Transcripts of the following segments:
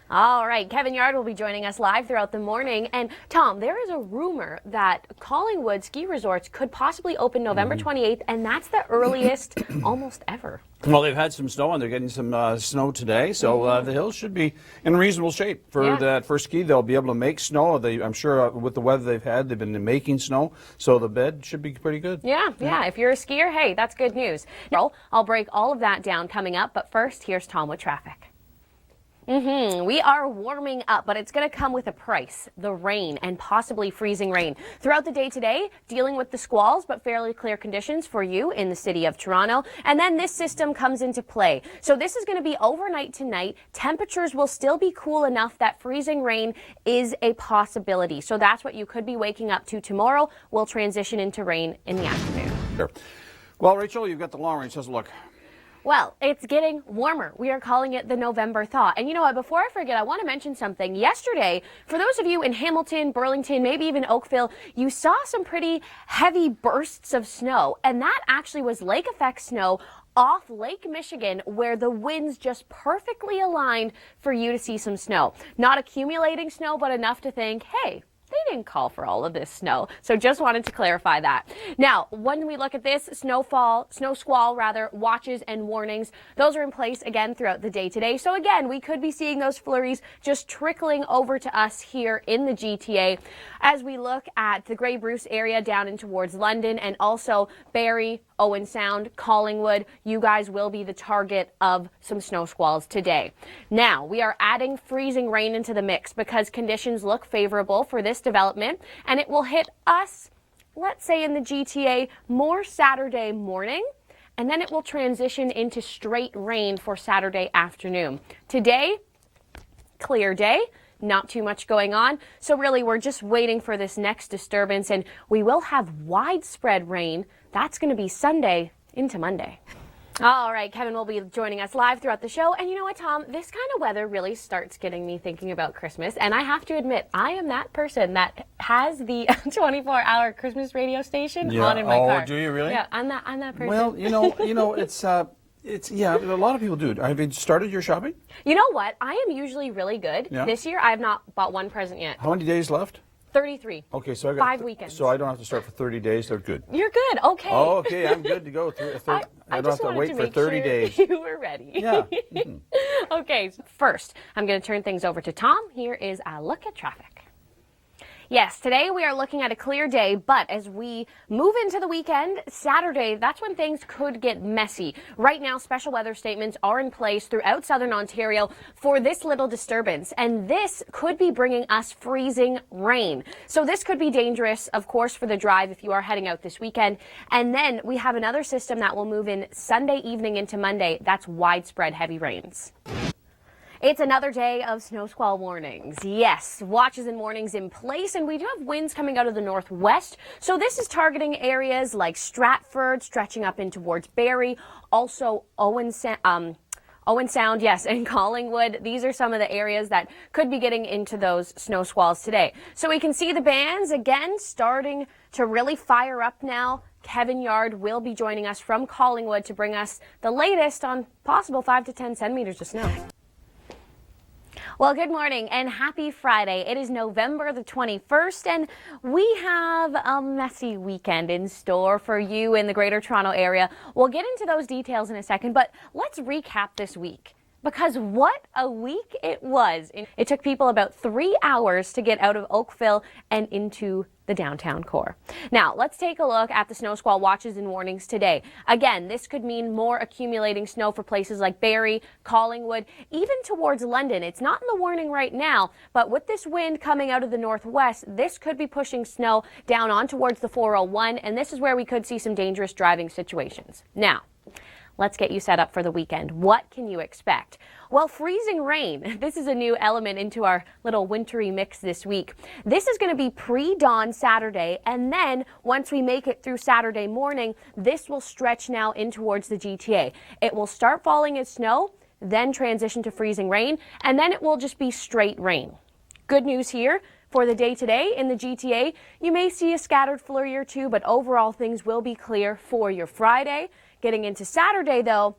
All right, Kevin Yard will be joining us live throughout the morning. And Tom, there is a rumor that Collingwood ski resorts could possibly open November 28th, and that's the earliest almost ever. Well, they've had some snow, and they're getting some snow today, so the hills should be in reasonable shape for that first ski. They'll be able to make snow. I'm sure with the weather they've had, they've been making snow, so the bed should be pretty good. Yeah. If you're a skier, hey, that's good news. I'll break all of that down coming up, but first, here's Tom with traffic. We are warming up, but it's going to come with a price, the rain and possibly freezing rain. Throughout the day today, dealing with the squalls, but fairly clear conditions for you in the city of Toronto. And then this system comes into play. So this is going to be overnight tonight. Temperatures will still be cool enough that freezing rain is a possibility. So that's what you could be waking up to tomorrow. We'll transition into rain in the afternoon. Sure. Well, Rachel, you've got the long range. Let's look. Well, it's getting warmer. We are calling it the November thaw. And you know what? Before I forget, I want to mention something. Yesterday, for those of you in Hamilton, Burlington, maybe even Oakville, you saw some pretty heavy bursts of snow. And that actually was lake effect snow off Lake Michigan, where the winds just perfectly aligned for you to see some snow. Not accumulating snow, but enough to think, hey, they didn't call for all of this snow. So just wanted to clarify that. Now, when we look at this, snow squall, watches and warnings, those are in place again throughout the day today. So again, we could be seeing those flurries just trickling over to us here in the GTA as we look at the Grey Bruce area down in towards London and also Barrie, Owen Sound, Collingwood. You guys will be the target of some snow squalls today. Now, we are adding freezing rain into the mix because conditions look favorable for this development, and it will hit us, let's say in the GTA, more Saturday morning, and then it will transition into straight rain for Saturday afternoon. Today, clear day. Not too much going on. So really, we're just waiting for this next disturbance, and we will have widespread rain. That's going to be Sunday into Monday. All right, Kevin will be joining us live throughout the show. And you know what, Tom? This kind of weather really starts getting me thinking about Christmas. And I have to admit, I am that person that has the 24-hour Christmas radio station on in my car. Oh, do you really? Yeah, I'm that person. Well, you know, it's a lot of people do. Have you started your shopping? You know what? I am usually really good. Yeah. This year, I have not bought one present yet. How many days left? 33. Okay, so I got 5 weekends. So I don't have to start for 30 days. They're good. You're good. Okay. Oh, okay. I'm good to go. I don't have to wait for 30 days. You were ready. Yeah. Okay. First, I'm going to turn things over to Tom. Here is a look at traffic. Yes, today we are looking at a clear day, but as we move into the weekend, Saturday, that's when things could get messy. Right now, special weather statements are in place throughout southern Ontario for this little disturbance, and this could be bringing us freezing rain. So this could be dangerous, of course, for the drive if you are heading out this weekend. And then we have another system that will move in Sunday evening into Monday. That's widespread heavy rains. It's another day of snow squall warnings. Yes, watches and warnings in place, and we do have winds coming out of the northwest. So this is targeting areas like Stratford, stretching up in towards Barrie, also Owen Sound, yes, and Collingwood. These are some of the areas that could be getting into those snow squalls today. So we can see the bands again starting to really fire up now. Kevin Yard will be joining us from Collingwood to bring us the latest on possible 5 to 10 centimeters of snow. Well, good morning and happy Friday. It is November the 21st, and we have a messy weekend in store for you in the Greater Toronto area. We'll get into those details in a second, but let's recap this week. Because what a week it was. It took people about 3 hours to get out of Oakville and into the downtown core. Now, let's take a look at the snow squall watches and warnings today. Again, this could mean more accumulating snow for places like Barrie, Collingwood, even towards London. It's not in the warning right now, but with this wind coming out of the northwest, this could be pushing snow down on towards the 401, and this is where we could see some dangerous driving situations. Now, let's get you set up for the weekend. What can you expect? Well, freezing rain. This is a new element into our little wintry mix this week. This is going to be pre-dawn Saturday, and then once we make it through Saturday morning, this will stretch now in towards the GTA. It will start falling as snow, then transition to freezing rain, and then it will just be straight rain. Good news here. For the day today in the GTA, you may see a scattered flurry or two, but overall things will be clear for your Friday. Getting into Saturday, though,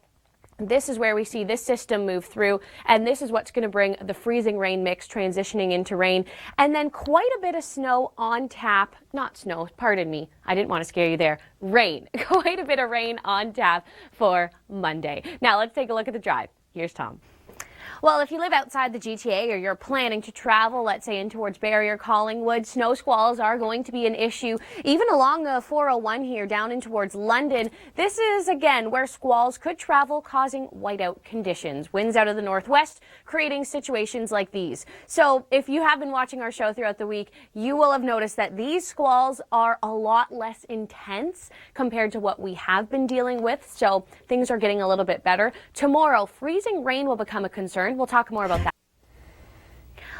This is where we see this system move through, and this is what's going to bring the freezing rain mix transitioning into rain, and then quite a bit of snow on tap. Not snow, pardon me, I didn't want to scare you there. Rain. Quite a bit of rain on tap for Monday. Now let's take a look at the drive. Here's Tom. Well, if you live outside the GTA or you're planning to travel, let's say in towards Barrie or Collingwood, snow squalls are going to be an issue. Even along the 401 here down in towards London, this is again where squalls could travel, causing whiteout conditions. Winds out of the northwest, creating situations like these. So if you have been watching our show throughout the week, you will have noticed that these squalls are a lot less intense compared to what we have been dealing with. So things are getting a little bit better. Tomorrow, freezing rain will become a concern. We'll talk more about that.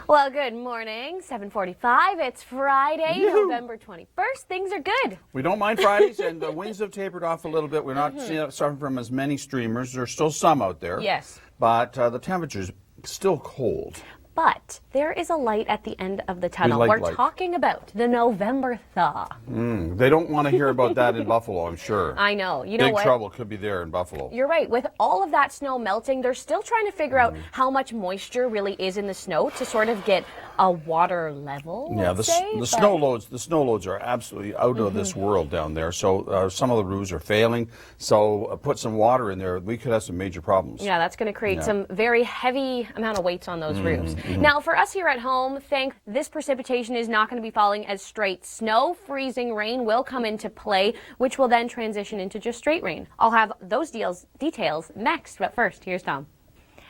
Well, good morning. 7:45. It's Friday, November 21st. Things are good. We don't mind Fridays, and the winds have tapered off a little bit. We're not suffering from as many streamers. There's still some out there. Yes. But the temperature's still cold. But there is a light at the end of the tunnel. like We're light. talking about the November thaw. They don't want to hear about that in Buffalo, I'm sure. I know. You know Big what? trouble could be there in Buffalo. You're right. With all of that snow melting, they're still trying to figure out how much moisture really is in the snow to sort of get a water level. Yeah, let's say, the but- snow loads are absolutely out of this world down there. So some of the roofs are failing. So put some water in there. We could have some major problems. Yeah, that's going to create some very heavy amount of weights on those roofs. Now, for us here at home, this precipitation is not going to be falling as straight snow. Freezing rain will come into play, which will then transition into just straight rain. I'll have those details next, but first, here's Tom.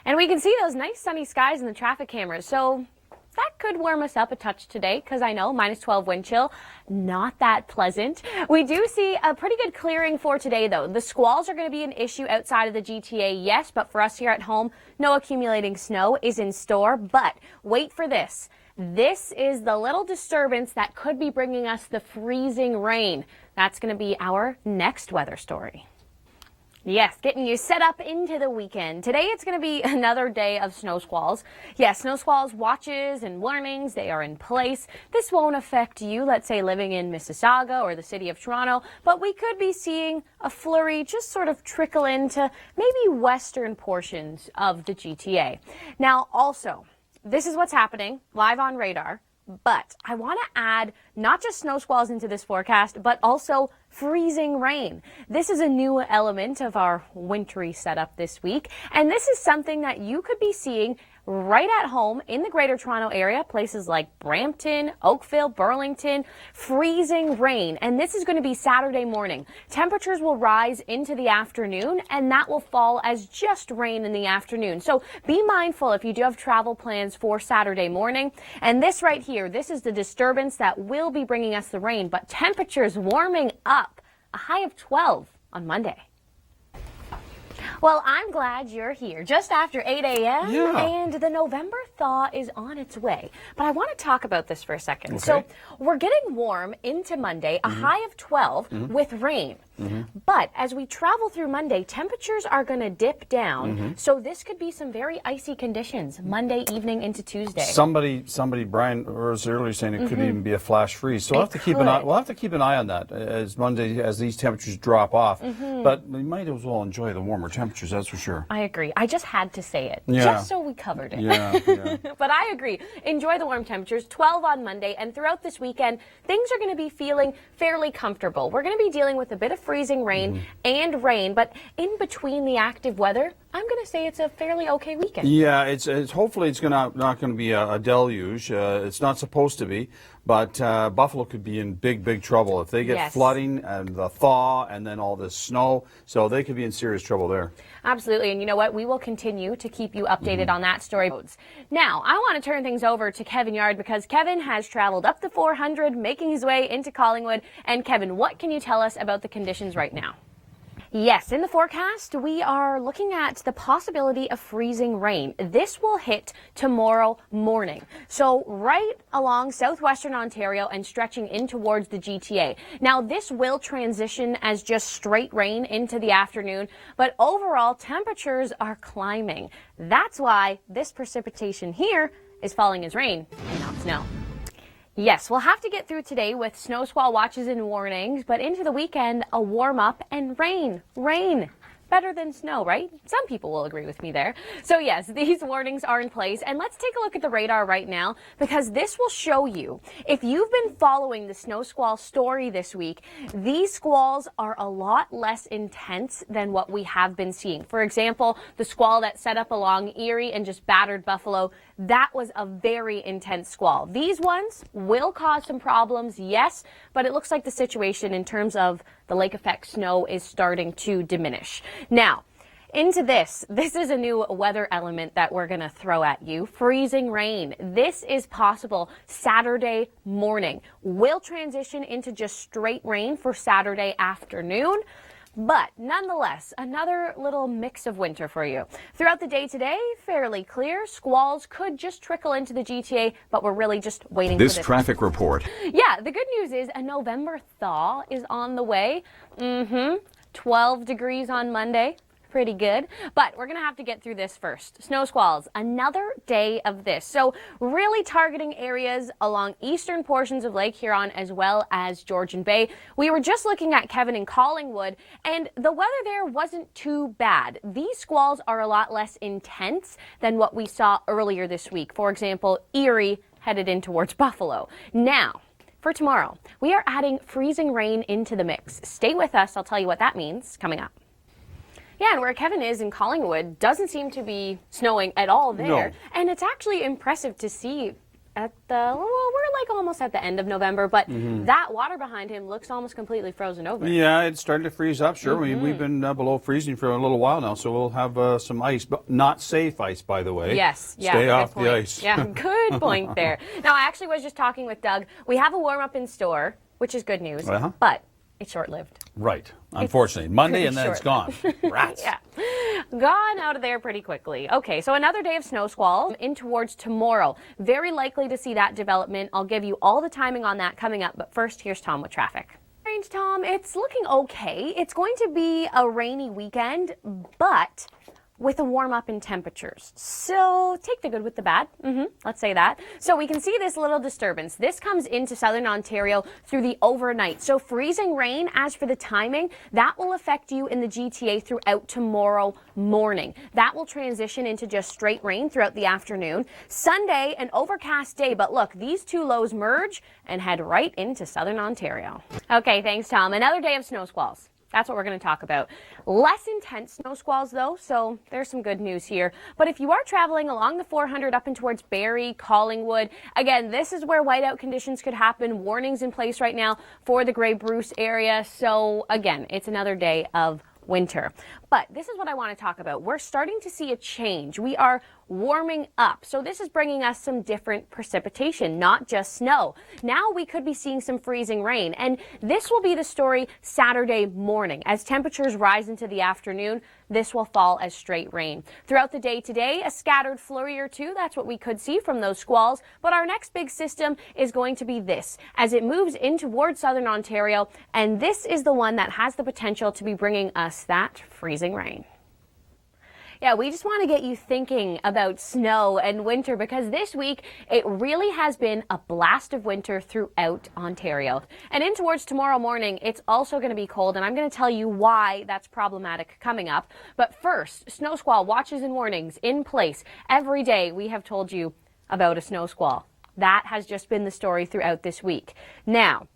And we can see those nice sunny skies in the traffic cameras. So that could warm us up a touch today, because I know minus 12 wind chill, not that pleasant. We do see a pretty good clearing for today, though. The squalls are going to be an issue outside of the GTA, yes, but for us here at home, no accumulating snow is in store. But wait for this. This is the little disturbance that could be bringing us the freezing rain. That's going to be our next weather story. Yes, getting you set up into the weekend. Today it's going to be another day of snow squalls. Yes, snow squalls watches and warnings, they are in place. This won't affect you, let's say living in Mississauga or the city of Toronto, but we could be seeing a flurry just sort of trickle into maybe western portions of the GTA. Now also, this is what's happening live on radar. But I want to add not just snow squalls into this forecast, but also freezing rain. This is a new element of our wintry setup this week, and this is something that you could be seeing right at home in the Greater Toronto Area, places like Brampton, Oakville, Burlington, freezing rain. And this is going to be Saturday morning. Temperatures will rise into the afternoon, and that will fall as just rain in the afternoon. So be mindful if you do have travel plans for Saturday morning. And this right here, this is the disturbance that will be bringing us the rain, but temperatures warming up, a high of 12 on Monday. Well, I'm glad you're here just after 8 a.m. and the November thaw is on its way. But I want to talk about this for a second. Okay. So we're getting warm into Monday, a high of 12 with rain. But as we travel through Monday, temperatures are going to dip down. So this could be some very icy conditions Monday evening into Tuesday. Somebody, Brian was earlier saying it could even be a flash freeze. So we'll have to keep an eye. We'll have to keep an eye on that as Monday, as these temperatures drop off. But we might as well enjoy the warmer temperatures, that's for sure. I agree. I just had to say it, Yeah. just so we covered it. Yeah. But I agree. Enjoy the warm temperatures, 12 on Monday, and throughout this weekend, things are going to be feeling fairly comfortable. We're going to be dealing with a bit of freezing rain and rain, but in between the active weather, I'm going to say it's a fairly okay weekend. Yeah, it's hopefully it's not going to be a deluge. It's not supposed to be, but Buffalo could be in big trouble if they get flooding and the thaw and then all this snow. So they could be in serious trouble there. Absolutely, and you know what? We will continue to keep you updated on that story. Now, I want to turn things over to Kevin Yard because Kevin has traveled up the 400, making his way into Collingwood. And Kevin, what can you tell us about the conditions right now? Yes, in the forecast, we are looking at the possibility of freezing rain. This will hit tomorrow morning. So right along southwestern Ontario and stretching in towards the GTA. Now, this will transition as just straight rain into the afternoon, but overall temperatures are climbing. That's why this precipitation here is falling as rain and not snow. Yes, we'll have to get through today with snow squall watches and warnings, but into the weekend, a warm up and rain. better than snow, right? Some people will agree with me there. So yes, these warnings are in place. And let's take a look at the radar right now, because this will show you, if you've been following the snow squall story this week, these squalls are a lot less intense than what we have been seeing. For example, the squall that set up along Erie and just battered Buffalo, that was a very intense squall. These ones will cause some problems, yes, but it looks like the situation in terms of the lake effect snow is starting to diminish. Now, into this is a new weather element that we're going to throw at you. Freezing rain. This is possible Saturday morning. Will transition into just straight rain for Saturday afternoon. But nonetheless, another little mix of winter for you. Throughout the day today, fairly clear. Squalls could just trickle into the GTA, but we're really just waiting for this traffic report. Yeah, the good news is a November thaw is on the way. 12 degrees on Monday. Pretty good, but we're gonna have to get through this first. Snow squalls, another day of this. So really targeting areas along eastern portions of Lake Huron as well as Georgian Bay. We were just looking at Kevin and Collingwood, and the weather there wasn't too bad. These squalls are a lot less intense than what we saw earlier this week. For example, Erie headed in towards Buffalo. Now, for tomorrow, we are adding freezing rain into the mix. Stay with us, I'll tell you what that means coming up. Yeah, and where Kevin is in Collingwood doesn't seem to be snowing at all there. No. And it's actually impressive to see at the, well, we're like almost at the end of November, but that water behind him looks almost completely frozen over. Yeah, it's starting to freeze up, sure. We've been below freezing for a little while now, so we'll have some ice, but not safe ice, by the way. Yes, yeah. Stay off point. the ice. Yeah, good point there. Now, I actually was just talking with Doug. We have a warm-up in store, which is good news, but it's short-lived. Right, unfortunately. Monday and then it's gone. Rats. Yeah, gone out of there pretty quickly. Okay, so another day of snow squall in towards tomorrow. Very likely to see that development. I'll give you all the timing on that coming up, but first, here's Tom with traffic. Range, Tom, it's looking okay. It's going to be a rainy weekend, but with a warm up in temperatures. So take the good with the bad. Let's say that. So we can see this little disturbance. This comes into southern Ontario through the overnight. So freezing rain, as for the timing, that will affect you in the GTA throughout tomorrow morning. That will transition into just straight rain throughout the afternoon. Sunday, an overcast day, but look, these two lows merge and head right into southern Ontario. Okay, thanks, Tom. Another day of snow squalls. That's what we're going to talk about. Less intense snow squalls, though, so there's some good news here. But if you are traveling along the 400 up and towards Barrie, Collingwood, again, this is where whiteout conditions could happen. Warnings in place right now for the Grey Bruce area. So, again, it's another day of winter. But this is what I want to talk about. We're starting to see a change. We are warming up. So this is bringing us some different precipitation, not just snow. Now we could be seeing some freezing rain. And this will be the story Saturday morning. As temperatures rise into the afternoon, this will fall as straight rain. Throughout the day today, a scattered flurry or two. That's what we could see from those squalls. But our next big system is going to be this as it moves in towards southern Ontario. And this is the one that has the potential to be bringing us that freezing rain. Yeah, we just want to get you thinking about snow and winter because this week it really has been a blast of winter throughout Ontario. And in towards tomorrow morning, it's also going to be cold, and I'm going to tell you why that's problematic coming up. But first, snow squall watches and warnings in place. Every day we have told you about a snow squall. That has just been the story throughout this week. Now,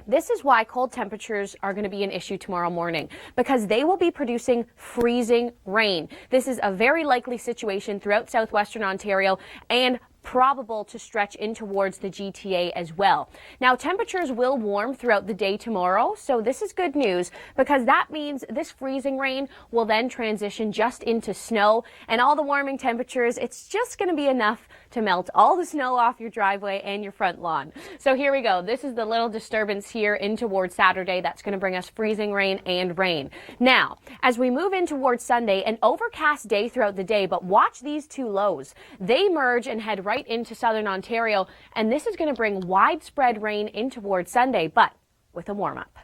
this is why cold temperatures are going to be an issue tomorrow morning, because they will be producing freezing rain. This is a very likely situation throughout southwestern Ontario and probable to stretch in towards the GTA as well. Now, temperatures will warm throughout the day tomorrow, so this is good news because that means this freezing rain will then transition just into snow, and all the warming temperatures, it's just going to be enough to melt all the snow off your driveway and your front lawn. So here we go. This is the little disturbance here in towards Saturday that's going to bring us freezing rain and rain. Now, as we move in towards Sunday, an overcast day throughout the day, but watch these two lows. They merge and head right into southern Ontario, and this is going to bring widespread rain in towards Sunday, but with a warm-up.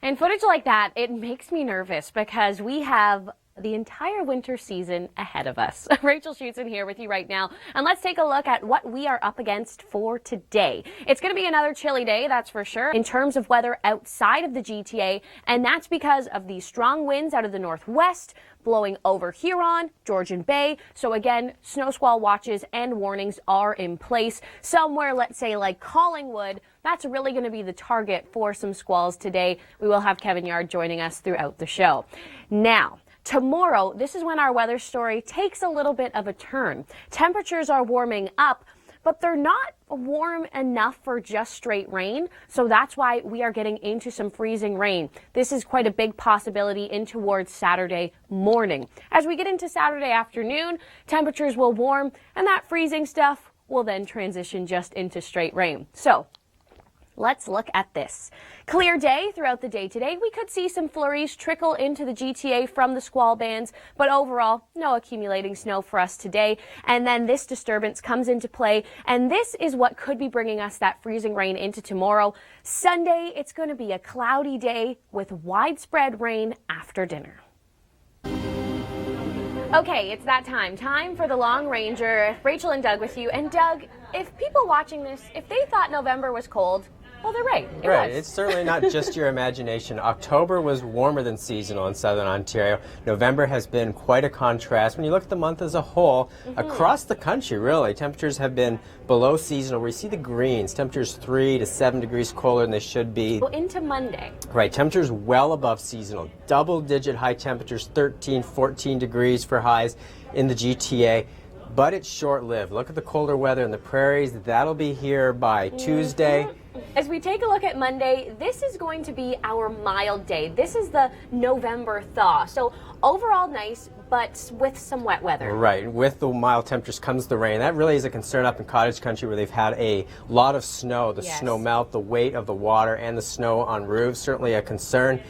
And footage like that, it makes me nervous because we have the entire winter season ahead of us. Rachel Schoutsen here with you right now, and let's take a look at what we are up against for today. It's going to be another chilly day, that's for sure, in terms of weather outside of the GTA, and that's because of the strong winds out of the northwest blowing over Huron, Georgian Bay. So again, snow squall watches and warnings are in place. Somewhere, let's say like Collingwood, that's really going to be the target for some squalls today. We will have Kevin Yard joining us throughout the show. Now, tomorrow, this is when our weather story takes a little bit of a turn. Temperatures are warming up, but they're not warm enough for just straight rain, so that's why we are getting into some freezing rain. This is quite a big possibility in towards Saturday morning. As we get into Saturday afternoon, temperatures will warm, and that freezing stuff will then transition just into straight rain. So let's look at this. Clear day throughout the day today. We could see some flurries trickle into the GTA from the squall bands, but overall, no accumulating snow for us today. And then this disturbance comes into play, and this is what could be bringing us that freezing rain into tomorrow. Sunday, it's going to be a cloudy day with widespread rain after dinner. Okay, it's that time for the Long Ranger. Rachel and Doug with you. And Doug, if people watching this, if they thought November was cold, well, they're right. Right. It's certainly not just your imagination. October was warmer than seasonal in southern Ontario. November has been quite a contrast. When you look at the month as a whole, across the country, really, temperatures have been below seasonal. We see the greens, temperatures 3 to 7 degrees colder than they should be. Well, into Monday. Right. Temperatures well above seasonal. Double-digit high temperatures, 13, 14 degrees for highs in the GTA. But it's short-lived. Look at the colder weather in the prairies. That'll be here by Tuesday. As we take a look at Monday, this is going to be our mild day. This is the November thaw. So overall nice, but with some wet weather. Right. With the mild temperatures comes the rain. That really is a concern up in cottage country where they've had a lot of snow. The snow melt, the weight of the water and the snow on roofs, certainly a concern.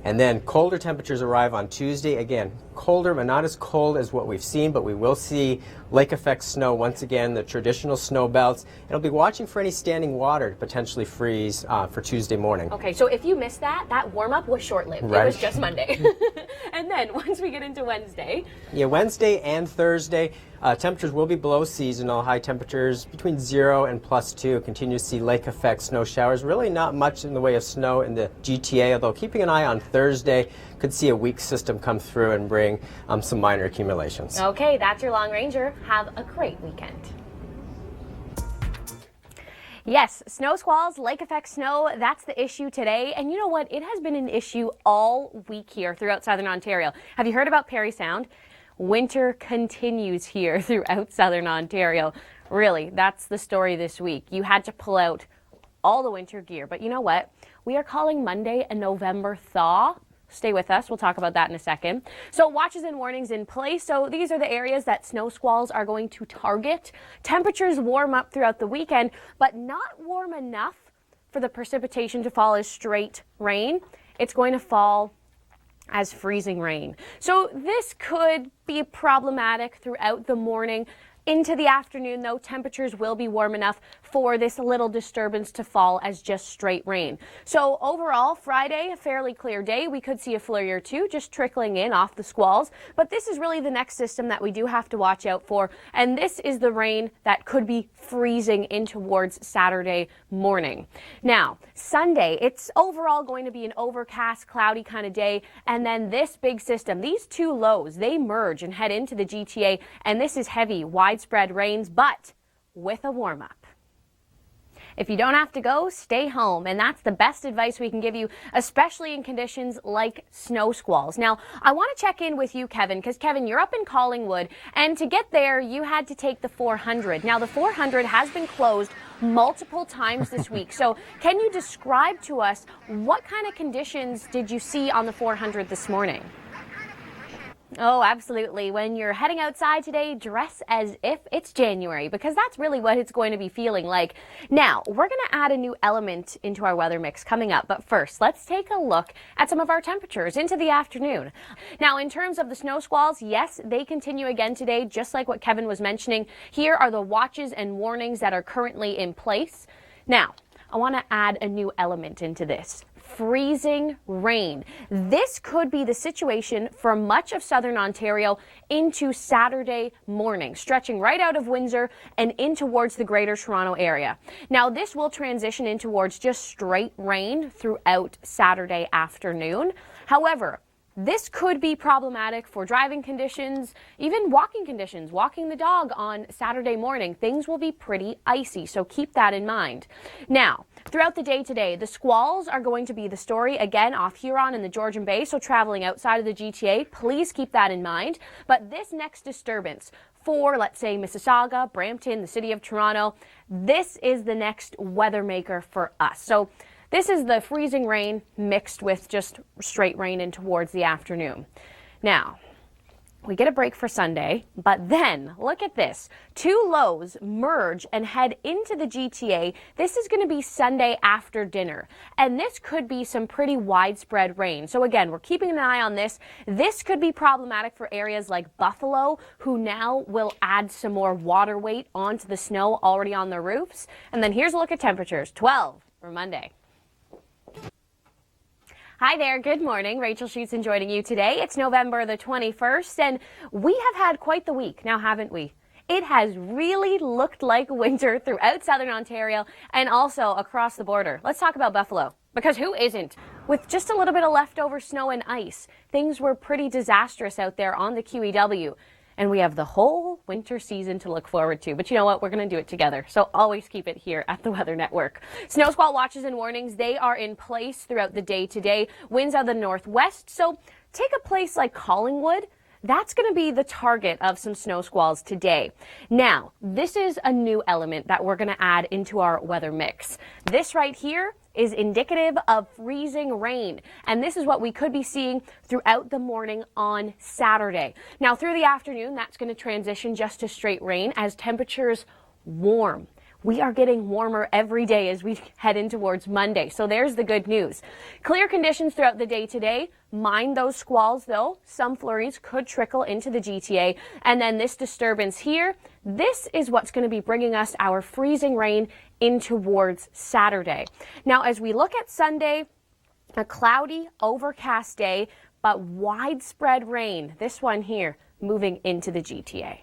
And then colder temperatures arrive on Tuesday. Again, colder, but not as cold as what we've seen, but we will see lake effect snow once again, the traditional snow belts. And I'll be watching for any standing water to potentially freeze for Tuesday morning. Okay, so if you missed that, that warm-up was short-lived. Right. It was just Monday. And then once we get into Wednesday. Yeah, Wednesday and Thursday, temperatures will be below seasonal. High temperatures between 0 and +2. Continue to see lake effect snow showers. Really not much in the way of snow in the GTA, although keeping an eye on Thursday, could see a weak system come through and bring some minor accumulations. Okay, that's your Long Ranger. Have a great weekend. Yes, snow squalls, lake effect snow, that's the issue today. And you know what? It has been an issue all week here throughout southern Ontario. Have you heard about Parry Sound? Winter continues here throughout southern Ontario. Really, that's the story this week. You had to pull out all the winter gear. But you know what? We are calling Monday a November thaw. Stay with us. We'll talk about that in a second. So watches and warnings in place. So these are the areas that snow squalls are going to target. Temperatures warm up throughout the weekend, but not warm enough for the precipitation to fall as straight rain. It's going to fall as freezing rain. So this could be problematic throughout the morning. Into the afternoon, though, temperatures will be warm enough for this little disturbance to fall as just straight rain. So overall, Friday, a fairly clear day. We could see a flurry or two just trickling in off the squalls. But this is really the next system that we do have to watch out for. And this is the rain that could be freezing in towards Saturday morning. Now, Sunday, it's overall going to be an overcast, cloudy kind of day. And then this big system, these two lows, they merge and head into the GTA. And this is heavy, widespread rains, but with a warm-up. If you don't have to go, stay home. And that's the best advice we can give you, especially in conditions like snow squalls. Now, I want to check in with you, Kevin, because Kevin, you're up in Collingwood, and to get there, you had to take the 400. Now, the 400 has been closed multiple times this week. So can you describe to us what kind of conditions did you see on the 400 this morning? Oh, absolutely. When you're heading outside today, dress as if it's January, because that's really what it's going to be feeling like. Now, we're going to add a new element into our weather mix coming up. But first, let's take a look at some of our temperatures into the afternoon. Now, in terms of the snow squalls, yes, they continue again today, just like what Kevin was mentioning. Here are the watches and warnings that are currently in place. Now, I want to add a new element into this. freezing rain. This could be the situation for much of southern Ontario into Saturday morning, stretching right out of Windsor and in towards the greater Toronto area. Now, this will transition in towards just straight rain throughout Saturday afternoon. However, this could be problematic for driving conditions, even walking conditions. Walking the dog on Saturday morning, things will be pretty icy, so keep that in mind. Now, throughout the day today, the squalls are going to be the story again off Huron and the Georgian Bay, so traveling outside of the GTA, please keep that in mind. But this next disturbance for, let's say, Mississauga, Brampton, the city of Toronto, this is the next weather maker for us. So this is the freezing rain mixed with just straight rain in towards the afternoon. Now, we get a break for Sunday, but then look at this. Two lows merge and head into the GTA. This is going to be Sunday after dinner, and this could be some pretty widespread rain. So again, we're keeping an eye on this. This could be problematic for areas like Buffalo, who now will add some more water weight onto the snow already on their roofs. And then here's a look at temperatures. 12 for Monday. Hi there, good morning. Rachel Schoutsen joining you today. It's November the 21st, and we have had quite the week now, haven't we? It has really looked like winter throughout southern Ontario and also across the border. Let's talk about Buffalo, because who isn't? With just a little bit of leftover snow and ice, things were pretty disastrous out there on the QEW. And we have the whole winter season to look forward to. But you know what? We're going to do it together. So always keep it here at the Weather Network. Snow squall watches and warnings, they are in place throughout the day today. Winds out of the northwest. So take a place like Collingwood. That's going to be the target of some snow squalls today. Now, this is a new element that we're going to add into our weather mix. This right here is indicative of freezing rain, and this is what we could be seeing throughout the morning on Saturday. Now, through the afternoon, that's going to transition just to straight rain as temperatures warm. We are getting warmer every day as we head in towards Monday. So there's the good news. Clear conditions throughout the day today. Mind those squalls, though. Some flurries could trickle into the GTA. And then this disturbance here, this is what's going to be bringing us our freezing rain in towards Saturday. Now, as we look at Sunday, a cloudy, overcast day, but widespread rain. This one here moving into the GTA.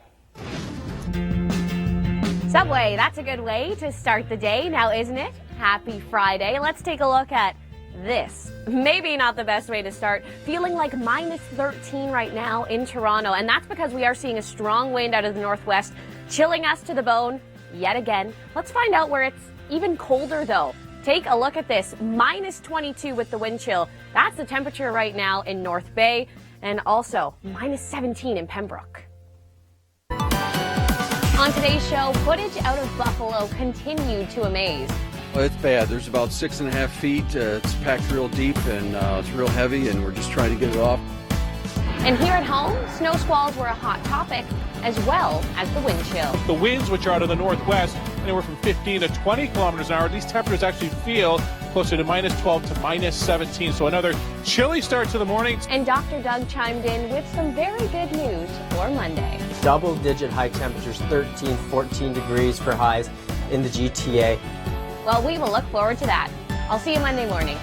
Subway, that's a good way to start the day now, isn't it? Happy Friday. Let's take a look at this. Maybe not the best way to start. Feeling like minus 13 right now in Toronto, and that's because we are seeing a strong wind out of the northwest, chilling us to the bone yet again. Let's find out where it's even colder, though. Take a look at this. Minus 22 with the wind chill. That's the temperature right now in North Bay, and also minus 17 in Pembroke. On today's show, footage out of Buffalo continued to amaze. Well, it's bad. There's about 6.5 feet. It's packed real deep and it's real heavy, and we're just trying to get it off. And here at home, snow squalls were a hot topic, as well as the wind chill. The winds, which are out of the northwest, anywhere from 15 to 20 kilometers an hour, these temperatures actually feel closer to minus 12 to minus 17. So another chilly start to the morning. And Dr. Doug chimed in with some very good news for Monday. Double-digit high temperatures, 13, 14 degrees for highs in the GTA. Well, we will look forward to that. I'll see you Monday morning.